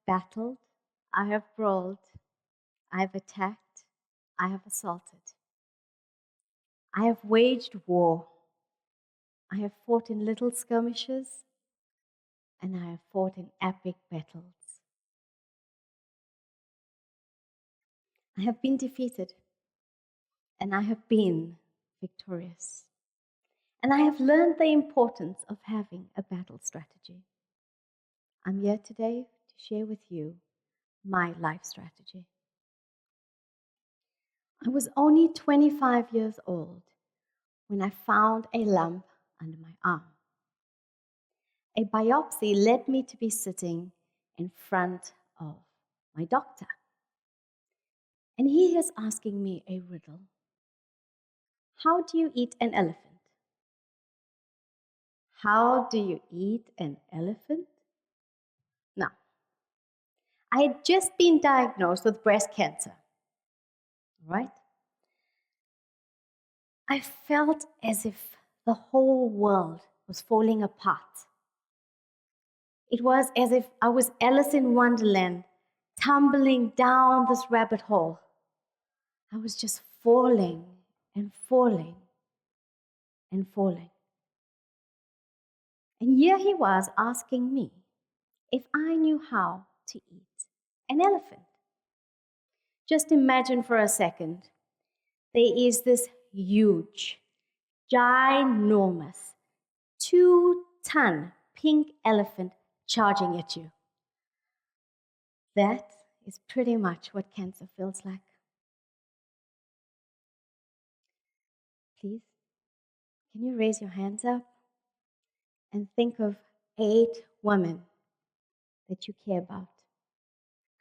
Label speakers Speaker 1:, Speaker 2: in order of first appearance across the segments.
Speaker 1: battled, I have brawled, I have attacked, I have assaulted. I have waged war. I have fought in little skirmishes, and I have fought in epic battles. I have been defeated, and I have been victorious. And I have learned the importance of having a battle strategy. I'm here today to share with you my life strategy. I was only 25 years old when I found a lump under my arm. A biopsy led me to be sitting in front of my doctor. And he is asking me a riddle. How do you eat an elephant? How do you eat an elephant? Now, I had just been diagnosed with breast cancer, right? I felt as if the whole world was falling apart. It was as if I was Alice in Wonderland, tumbling down this rabbit hole. I was just falling and falling and falling. And here he was asking me if I knew how to eat an elephant. Just imagine for a second, there is this huge, ginormous, 2-ton pink elephant charging at you. That is pretty much what cancer feels like. Please, can you raise your hands up and think of 8 women that you care about?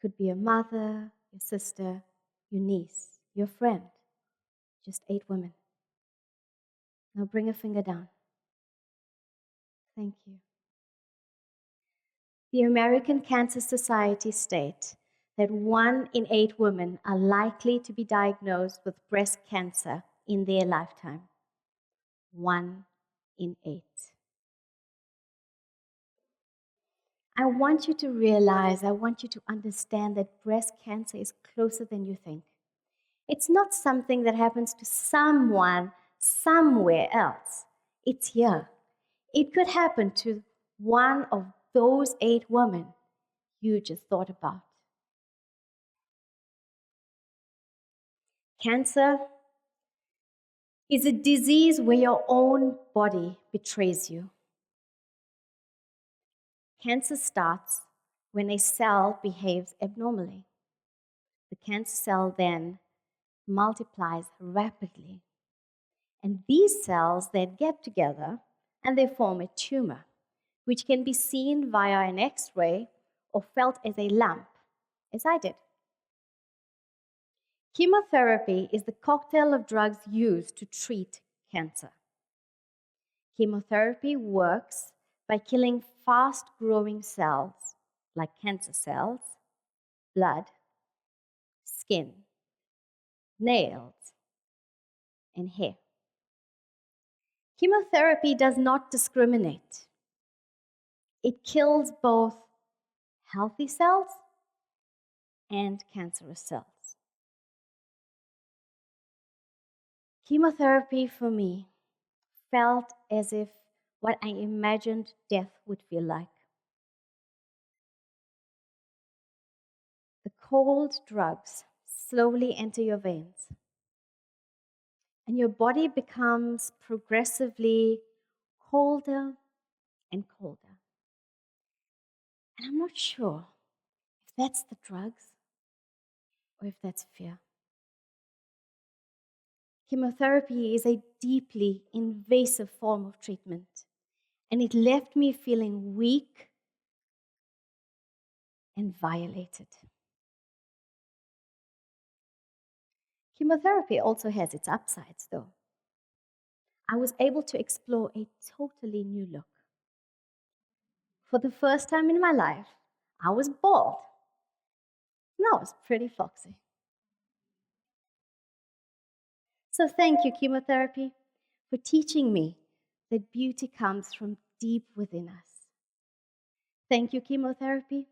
Speaker 1: Could be your mother, your sister, your niece, your friend. Just 8 women. Now bring a finger down. Thank you. The American Cancer Society states that 1 in 8 women are likely to be diagnosed with breast cancer in their lifetime. 1 in 8. I want you to realize, I want you to understand that breast cancer is closer than you think. It's not something that happens to someone somewhere else. It's here. It could happen to one of those 8 women you just thought about. Cancer is a disease where your own body betrays you. Cancer starts when a cell behaves abnormally. The cancer cell then multiplies rapidly. And these cells then get together and they form a tumor, which can be seen via an X-ray or felt as a lump, as I did. Chemotherapy is the cocktail of drugs used to treat cancer. Chemotherapy works by killing fast-growing cells like cancer cells, blood, skin, nails, and hair. Chemotherapy does not discriminate. It kills both healthy cells and cancerous cells. Chemotherapy for me felt as if what I imagined death would feel like. The cold drugs slowly enter your veins, and your body becomes progressively colder and colder. And I'm not sure if that's the drugs or if that's fear. Chemotherapy is a deeply invasive form of treatment, and it left me feeling weak and violated. Chemotherapy also has its upsides, though. I was able to explore a totally new look. For the first time in my life, I was bald. And I was pretty foxy. So thank you, chemotherapy, for teaching me that beauty comes from deep within us. Thank you, chemotherapy,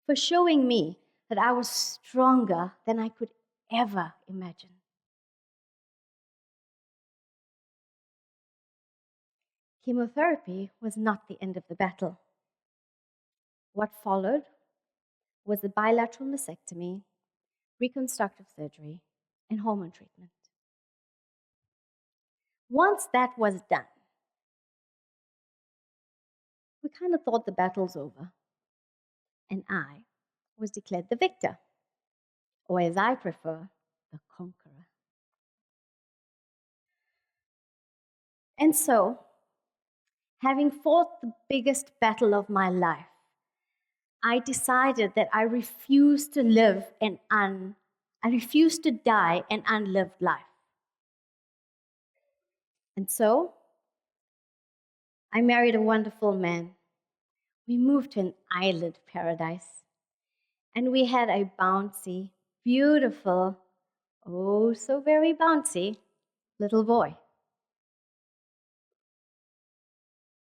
Speaker 1: for showing me that I was stronger than I could ever imagine. Chemotherapy was not the end of the battle. What followed was a bilateral mastectomy, reconstructive surgery, and hormone treatment. Once that was done, we kind of thought the battle's over, and I was declared the victor, or as I prefer, the conqueror. And so, having fought the biggest battle of my life, I decided that I refused to die an unlived life. And so, I married a wonderful man. We moved to an island paradise. And we had a bouncy, beautiful, oh, so very bouncy little boy.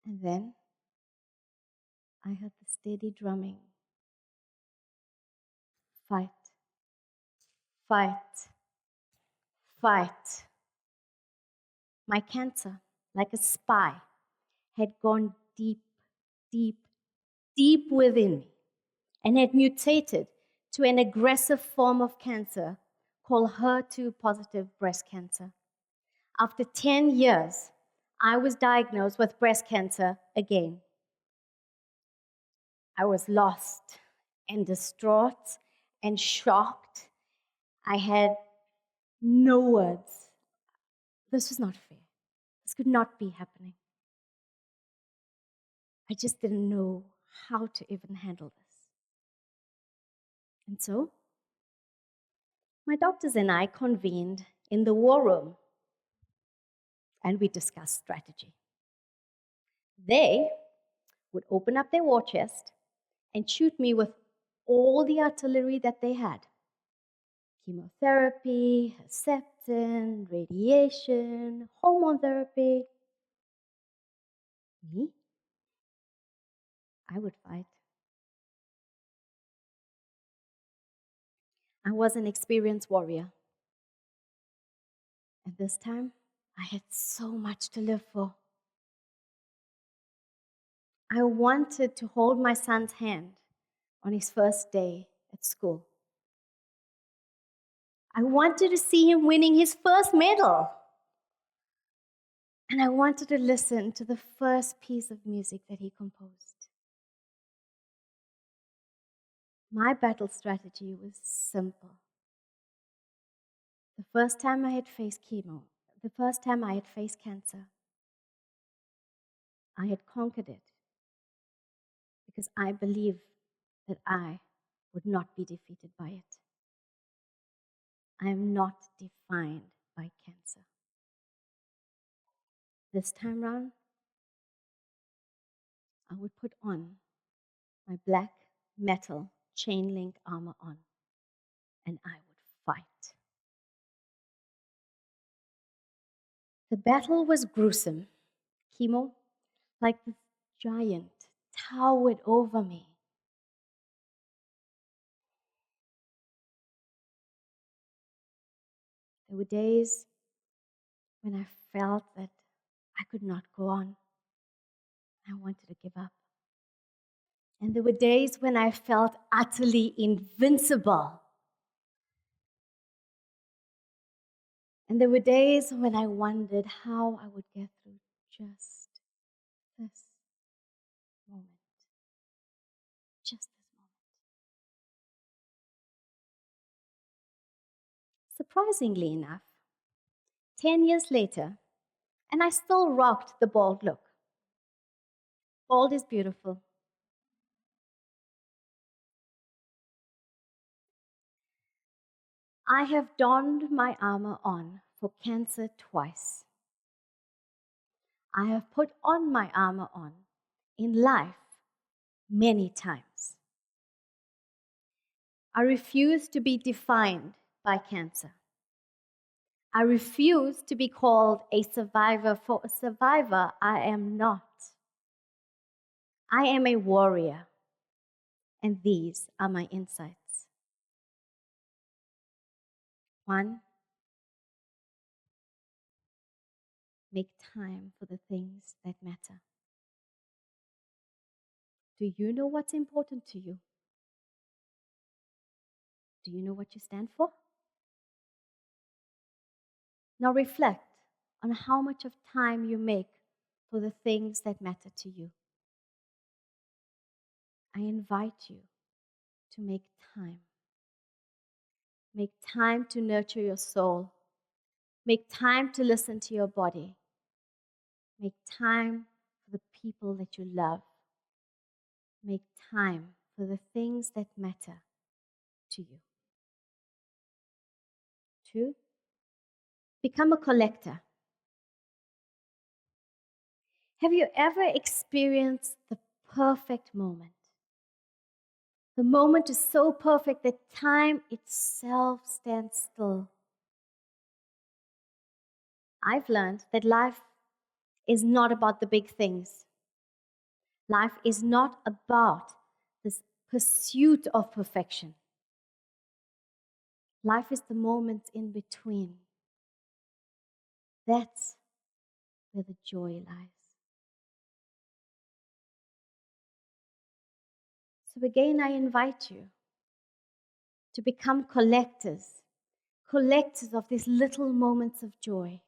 Speaker 1: And then I heard the steady drumming. Fight, fight, fight. My cancer, like a spy, had gone deep, deep, deep within me and had mutated to an aggressive form of cancer called HER2-positive breast cancer. After 10 years, I was diagnosed with breast cancer again. I was lost and distraught and shocked. I had no words. This was not fair. This could not be happening. I just didn't know how to even handle this. And so, my doctors and I convened in the war room, and we discussed strategy. They would open up their war chest and shoot me with all the artillery that they had. Chemotherapy, Herceptin, radiation, hormone therapy. Me? I would fight. I was an experienced warrior. And this time, I had so much to live for. I wanted to hold my son's hand on his first day at school. I wanted to see him winning his first medal. And I wanted to listen to the first piece of music that he composed. My battle strategy was simple. The first time I had faced cancer, I had conquered it because I believed that I would not be defeated by it. I am not defined by cancer. This time round, I would put on my black metal chain link armor on, and I would fight. The battle was gruesome. Chemo, like this giant, towered over me. There were days when I felt that I could not go on. I wanted to give up. And there were days when I felt utterly invincible. And there were days when I wondered how I would get through just this moment. Just this moment. Surprisingly enough, 10 years later, and I still rocked the bald look. Bald is beautiful. I have donned my armor on for cancer twice. I have put on my armor on in life many times. I refuse to be defined by cancer. I refuse to be called a survivor, for a survivor I am not. I am a warrior, And these are my insights. 1, make time for the things that matter. Do you know what's important to you? Do you know what you stand for? Now reflect on how much of time you make for the things that matter to you. I invite you to make time. Make time to nurture your soul. Make time to listen to your body. Make time for the people that you love. Make time for the things that matter to you. 2, become a collector. Have you ever experienced the perfect moment? The moment is so perfect that time itself stands still. I've learned that life is not about the big things. Life is not about this pursuit of perfection. Life is the moments in between. That's where the joy lies. So again, I invite you to become collectors of these little moments of joy,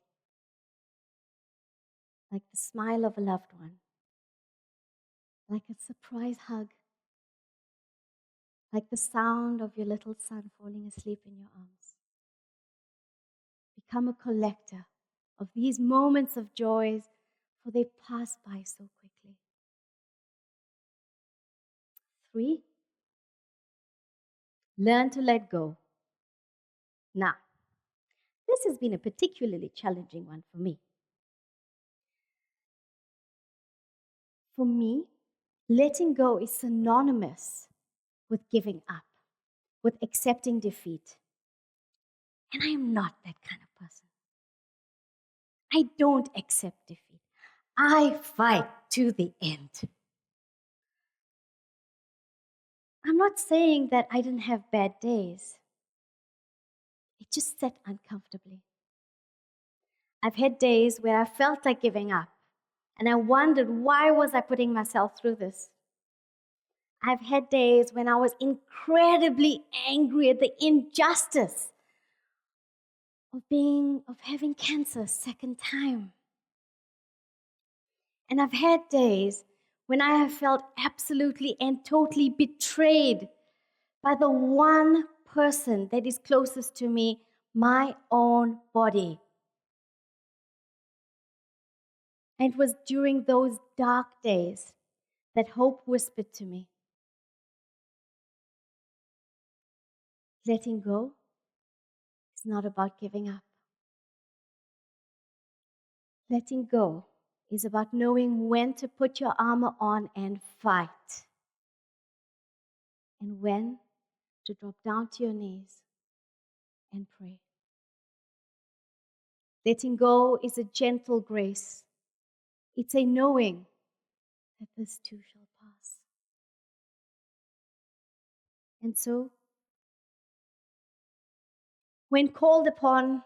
Speaker 1: like the smile of a loved one, like a surprise hug, like the sound of your little son falling asleep in your arms. Become a collector of these moments of joys, for they pass by so quickly. 3, learn to let go. Now, this has been a particularly challenging one for me. For me, letting go is synonymous with giving up, with accepting defeat. And I am not that kind of person. I don't accept defeat. I fight to the end. I'm not saying that I didn't have bad days. It just sat uncomfortably. I've had days where I felt like giving up, and I wondered, why was I putting myself through this? I've had days when I was incredibly angry at the injustice of having cancer a second time. And I've had days when I have felt absolutely and totally betrayed by the one person that is closest to me, my own body. And it was during those dark days that hope whispered to me, letting go is not about giving up. Letting go is about knowing when to put your armor on and fight, and when to drop down to your knees and pray. Letting go is a gentle grace. It's a knowing that this too shall pass. And so, when called upon,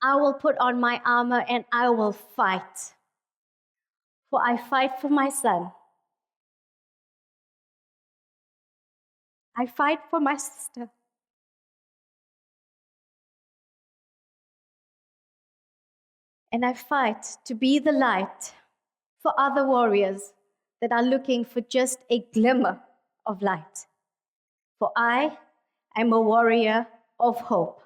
Speaker 1: I will put on my armor and I will fight. For I fight for my son. I fight for my sister. And I fight to be the light for other warriors that are looking for just a glimmer of light. For I am a warrior of hope.